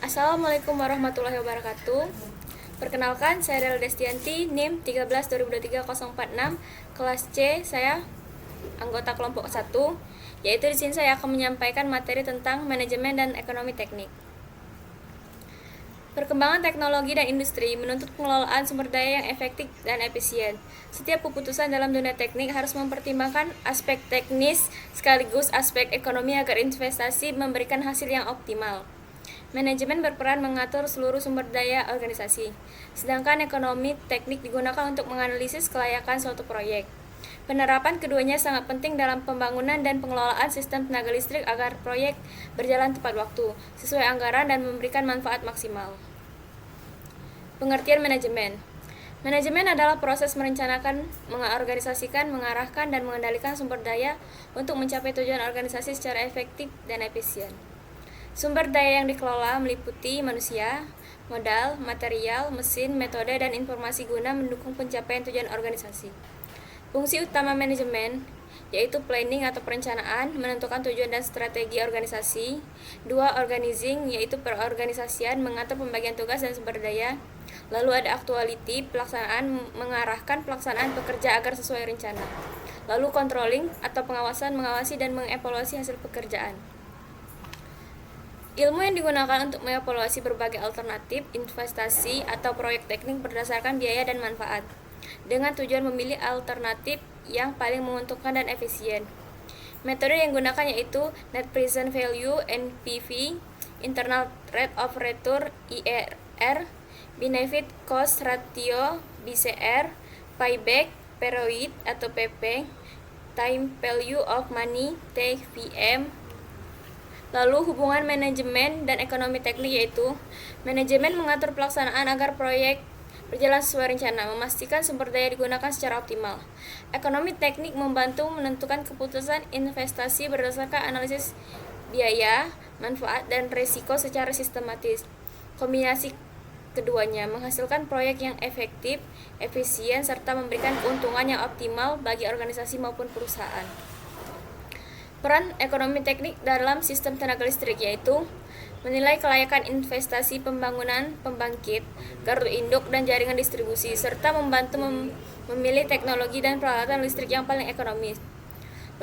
Assalamualaikum warahmatullahi wabarakatuh. Perkenalkan, saya Del Destianti, NIM 13/2023-046, kelas C. Saya anggota kelompok 1, yaitu di sini saya akan menyampaikan materi tentang manajemen dan ekonomi teknik. Perkembangan teknologi dan industri menuntut pengelolaan sumber daya yang efektif dan efisien. Setiap keputusan dalam dunia teknik harus mempertimbangkan aspek teknis sekaligus aspek ekonomi agar investasi memberikan hasil yang optimal. Manajemen berperan mengatur seluruh sumber daya organisasi, sedangkan ekonomi teknik digunakan untuk menganalisis kelayakan suatu proyek. Penerapan keduanya sangat penting dalam pembangunan dan pengelolaan sistem tenaga listrik agar proyek berjalan tepat waktu, sesuai anggaran dan memberikan manfaat maksimal. Pengertian manajemen. Manajemen adalah proses merencanakan, mengorganisasikan, mengarahkan, dan mengendalikan sumber daya untuk mencapai tujuan organisasi secara efektif dan efisien. Sumber daya yang dikelola meliputi manusia, modal, material, mesin, metode, dan informasi guna mendukung pencapaian tujuan organisasi. Fungsi utama manajemen yaitu planning atau perencanaan, menentukan tujuan dan strategi organisasi. 2. Organizing, yaitu perorganisasian, mengatur pembagian tugas dan sumber daya. Lalu ada actuality, pelaksanaan, mengarahkan pelaksanaan pekerja agar sesuai rencana. Lalu controlling atau pengawasan, mengawasi dan mengevaluasi hasil pekerjaan. Ilmu yang digunakan untuk mengevaluasi berbagai alternatif investasi atau proyek teknik berdasarkan biaya dan manfaat, dengan tujuan memilih alternatif yang paling menguntungkan dan efisien. Metode yang digunakan yaitu Net Present Value (NPV), Internal Rate of Return (IRR), Benefit Cost Ratio (BCR), Payback Period atau PP, Time Value of Money (TVM). Lalu hubungan manajemen dan ekonomi teknik yaitu manajemen mengatur pelaksanaan agar proyek berjalan sesuai rencana, memastikan sumber daya digunakan secara optimal. Ekonomi teknik membantu menentukan keputusan investasi berdasarkan analisis biaya, manfaat, dan risiko secara sistematis. Kombinasi keduanya menghasilkan proyek yang efektif, efisien, serta memberikan keuntungan yang optimal bagi organisasi maupun perusahaan. Peran ekonomi teknik dalam sistem tenaga listrik yaitu menilai kelayakan investasi pembangunan pembangkit, gardu induk, dan jaringan distribusi, serta membantu memilih teknologi dan peralatan listrik yang paling ekonomis.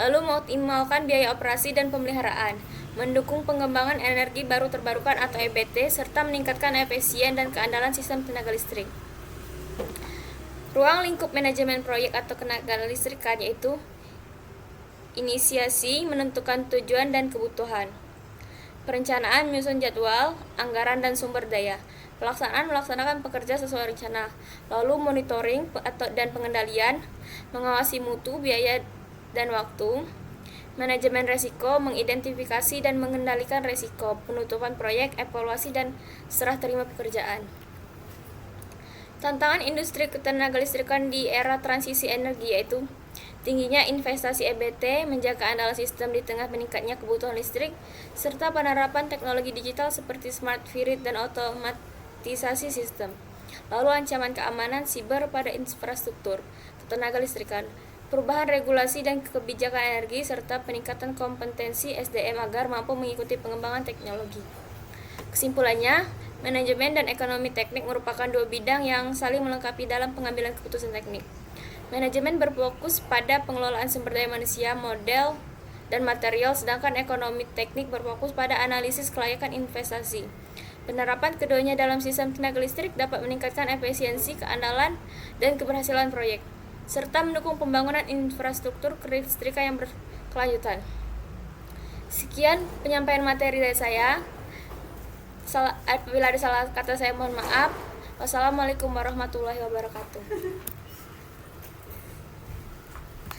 Lalu mengoptimalkan biaya operasi dan pemeliharaan, mendukung pengembangan energi baru terbarukan atau EBT, serta meningkatkan efisien dan keandalan sistem tenaga listrik. Ruang lingkup manajemen proyek atau tenaga listrikan yaitu inisiasi, menentukan tujuan dan kebutuhan. Perencanaan, menyusun jadwal, anggaran, dan sumber daya. Pelaksanaan, melaksanakan pekerja sesuai rencana. Lalu monitoring dan pengendalian, mengawasi mutu, biaya, dan waktu. Manajemen resiko, mengidentifikasi dan mengendalikan resiko. Penutupan proyek, evaluasi, dan serah terima pekerjaan. Tantangan industri ketenaga listrikan di era transisi energi yaitu tingginya investasi EBT, menjaga andalan sistem di tengah meningkatnya kebutuhan listrik, serta penerapan teknologi digital seperti smart grid dan otomatisasi sistem. Lalu ancaman keamanan siber pada infrastruktur ketenaga listrikan, perubahan regulasi dan kebijakan energi, serta peningkatan kompetensi SDM agar mampu mengikuti pengembangan teknologi. Kesimpulannya, manajemen dan ekonomi teknik merupakan dua bidang yang saling melengkapi dalam pengambilan keputusan teknik. Manajemen berfokus pada pengelolaan sumber daya manusia, modal, dan material, sedangkan ekonomi teknik berfokus pada analisis kelayakan investasi. Penerapan keduanya dalam sistem tenaga listrik dapat meningkatkan efisiensi, keandalan, dan keberhasilan proyek, serta mendukung pembangunan infrastruktur kelistrikan yang berkelanjutan. Sekian penyampaian materi dari saya. Apabila ada salah kata saya mohon maaf. Wassalamualaikum warahmatullahi wabarakatuh.